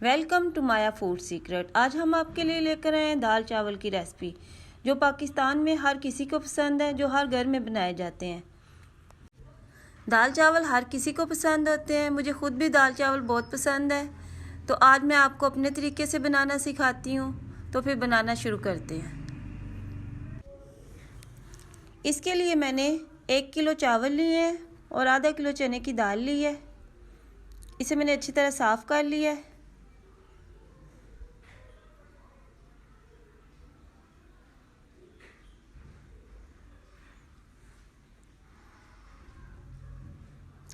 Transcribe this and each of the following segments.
Welcome to Maya food secret. आज हम आपके लिए लेकर आए हैं दाल चावल की रेसिपी जो पाकिस्तान में हर किसी को पसंद है, जो हर घर में बनाए जाते हैं। दाल चावल हर किसी को पसंद होते हैं, मुझे खुद भी दाल चावल बहुत पसंद है। तो आज मैं आपको अपने तरीके से बनाना सिखाती हूँ, तो फिर बनाना शुरू करते हैं। इसके लिए मैंने 1 किलो चावल लिए हैं और आधा किलो चने की दाल ली है। इसे मैंने अच्छी तरह साफ़ कर लिया है।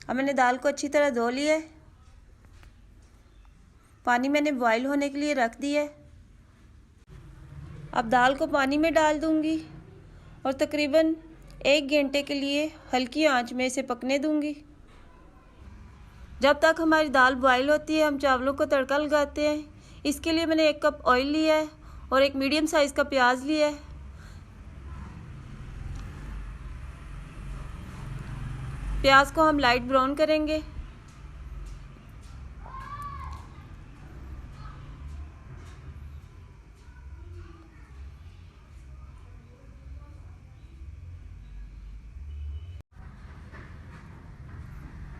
अब मैंने दाल को अच्छी तरह धो लिया है। पानी मैंने बॉईल होने के लिए रख दिया है। अब दाल को पानी में डाल दूंगी और तकरीबन 1 घंटे के लिए हल्की आंच में इसे पकने दूंगी। जब तक हमारी दाल बॉईल होती है हम चावलों को तड़का लगाते हैं। इसके लिए मैंने 1 कप ऑयल लिया है और एक मीडियम साइज़ का प्याज लिया है। प्याज को हम लाइट ब्राउन करेंगे।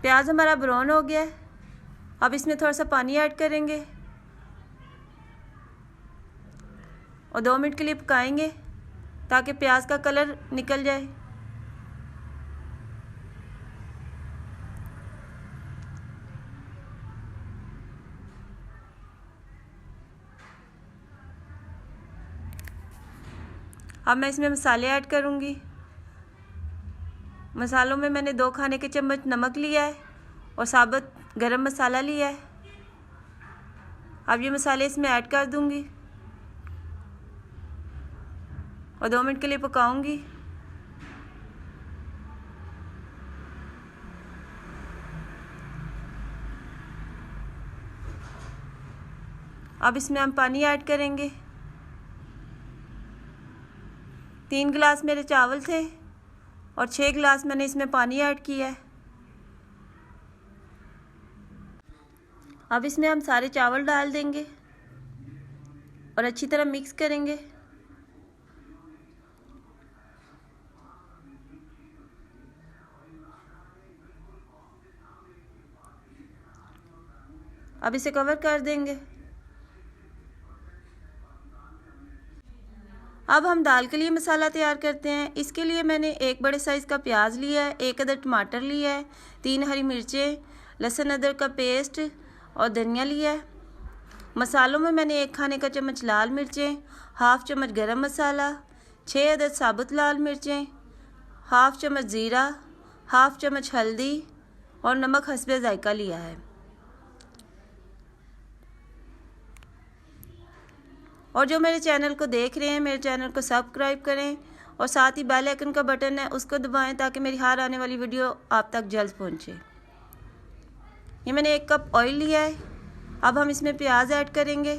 प्याज हमारा ब्राउन हो गया है। अब इसमें थोड़ा सा पानी ऐड करेंगे और 2 मिनट के लिए पकाएंगे ताकि प्याज का कलर निकल जाए। अब मैं इसमें मसाले ऐड करूँगी। मसालों में मैंने 2 खाने के चम्मच नमक लिया है और साबुत गरम मसाला लिया है। अब ये मसाले इसमें ऐड कर दूँगी और 2 मिनट के लिए पकाऊँगी। अब इसमें हम पानी ऐड करेंगे। 3 गिलास मेरे चावल थे और 6 गिलास मैंने इसमें पानी ऐड किया है। अब इसमें हम सारे चावल डाल देंगे और अच्छी तरह मिक्स करेंगे। अब इसे कवर कर देंगे। अब हम दाल के लिए मसाला तैयार करते हैं। इसके लिए मैंने 1 बड़े साइज़ का प्याज लिया है, 1 अदद टमाटर लिया है, 3 हरी मिर्चें, लहसुन अदरक का पेस्ट और धनिया लिया है। मसालों में मैंने 1 खाने का चम्मच लाल मिर्चें, हाफ़ चम्मच गरम मसाला, 6 अदद साबुत लाल मिर्चें, हाफ़ चम्मच ज़ीरा, हाफ़ चम्मच हल्दी और नमक हस्बे ज़ायका लिया है। और जो मेरे चैनल को देख रहे हैं, मेरे चैनल को सब्सक्राइब करें और साथ ही बेल आइकन का बटन है उसको दबाएं ताकि मेरी हर आने वाली वीडियो आप तक जल्द पहुंचे। ये मैंने 1 कप ऑयल लिया है। अब हम इसमें प्याज ऐड करेंगे।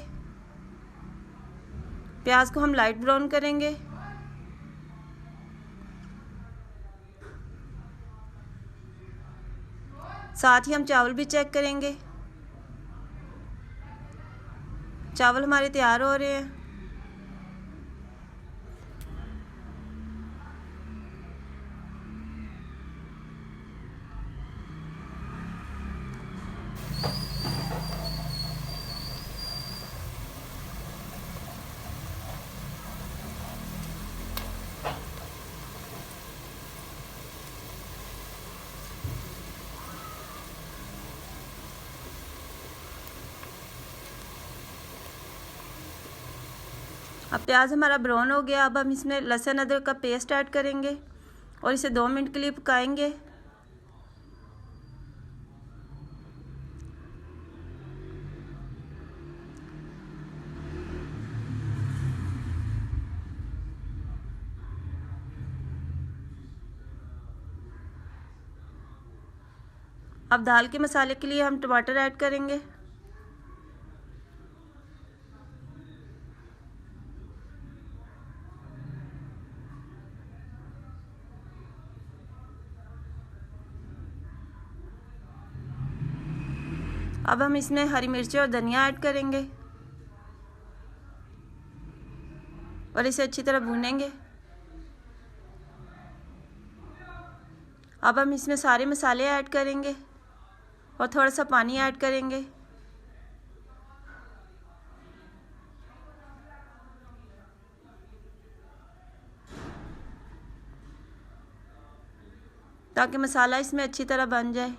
प्याज को हम लाइट ब्राउन करेंगे। साथ ही हम चावल भी चेक करेंगे। चावल हमारे तैयार हो रहे हैं। अब प्याज हमारा ब्राउन हो गया। अब हम इसमें लहसुन अदरक का पेस्ट ऐड करेंगे और इसे 2 मिनट के लिए पकाएंगे। अब दाल के मसाले के लिए हम टमाटर ऐड करेंगे। अब हम इसमें हरी मिर्ची और धनिया ऐड करेंगे और इसे अच्छी तरह भूनेंगे। अब हम इसमें सारे मसाले ऐड करेंगे और थोड़ा सा पानी ऐड करेंगे। ताकि मसाला इसमें अच्छी तरह बन जाए।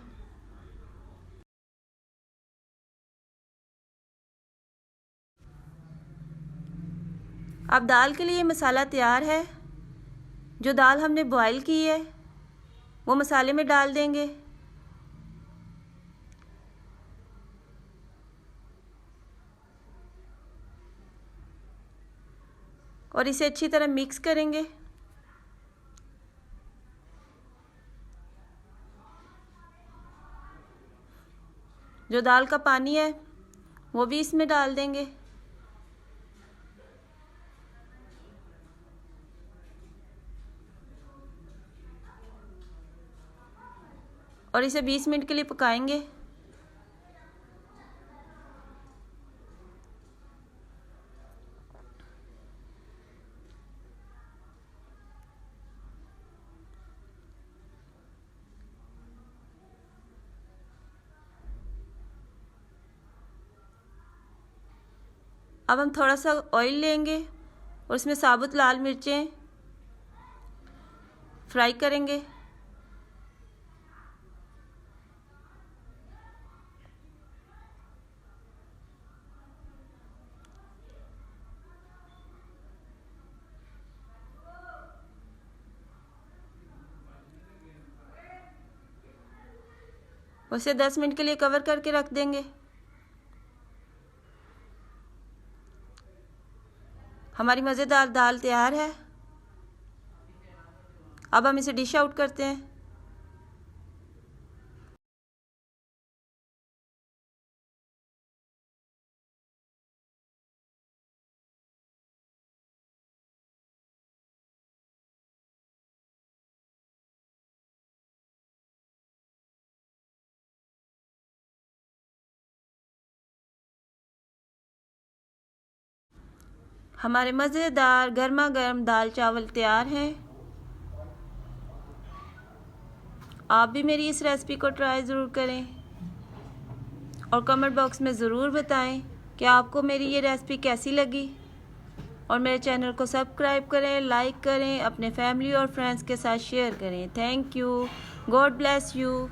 अब दाल के लिए मसाला तैयार है। जो दाल हमने बॉईल की है वो मसाले में डाल देंगे। और इसे अच्छी तरह मिक्स करेंगे। जो दाल का पानी है वो भी इसमें डाल देंगे। और इसे 20 मिनट के लिए पकाएंगे। अब हम थोड़ा सा ऑयल लेंगे और इसमें साबुत लाल मिर्चें फ्राई करेंगे। उसे 10 मिनट के लिए कवर करके रख देंगे। हमारी मज़ेदार दाल तैयार है। अब हम इसे डिश आउट करते हैं। हमारे मज़ेदार गर्मा गर्म दाल चावल तैयार हैं। आप भी मेरी इस रेसिपी को ट्राई ज़रूर करें और कमेंट बॉक्स में ज़रूर बताएं कि आपको मेरी ये रेसिपी कैसी लगी। और मेरे चैनल को सब्सक्राइब करें, लाइक करें, अपने फैमिली और फ्रेंड्स के साथ शेयर करें। Thank you. God bless you.